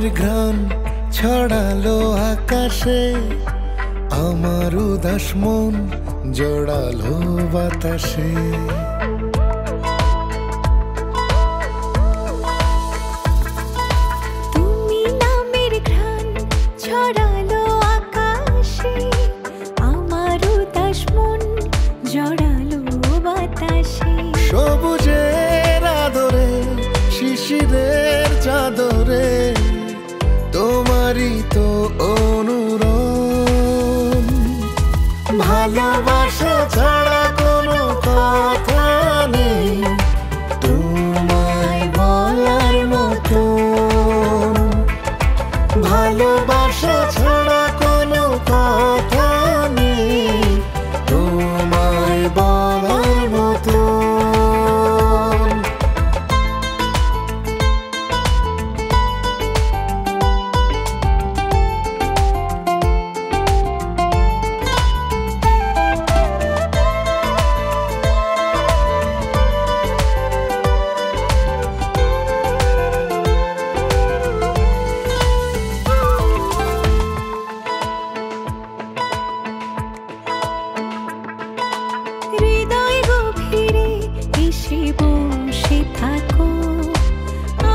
নামের ঘ্রাণ ছড়ালো আকাশে, আমার উদাস মন জড়ালো বাতাসে। তুমি নামের ঘ্রাণ ছড়ালো আকাশে, আমার উদাস মন জড়ালো বাতাসে। সবুজের আদরে শিশিরের চাদরে তোমারই তো অনুরণ। ভালোবাসা ছাড়া কোনো কথা নেই তোমায় বলার মতো। ভালোবাসা ছাড়া কোনো কথা নেই তোমায় বলার মতো। হৃদয় গভীরে এসে বসে থাকো,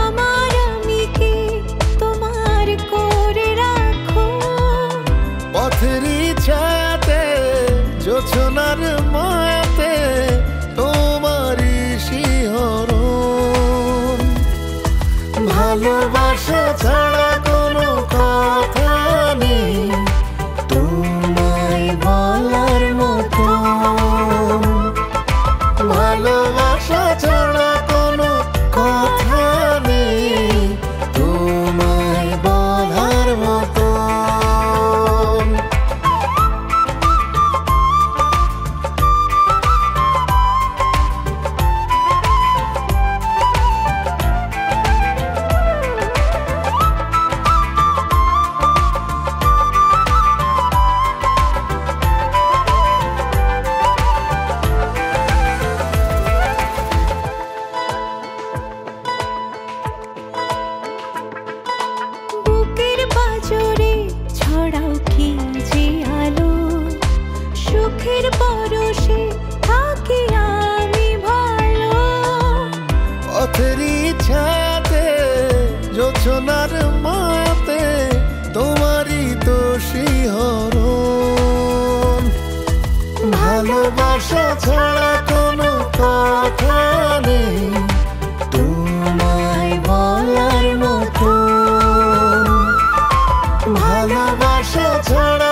আমার আমিকে তোমার করে রাখো। পথের ছায়াতে জোছনার মায়াতে তোমারই শিহরণ। ভালোবাসা ছাড়া কোনো কথা নেই তোমায় বলার মতো। ভালোবাসা ছাড়া কোনো কথা নেই তোমায় বলার মতো। বুকের পাঁজরে ছড়াও কি যে আলো, সুখের পরশে থাকি আমি ভালো। পথের ছায়াতে জোছনার মায়াতে তোমারই তো শিহরণ। ভালোবাসা ছাড়া কোনো কথা নেই তোমায় বলার মতো। ভালোবাসা ছাড়া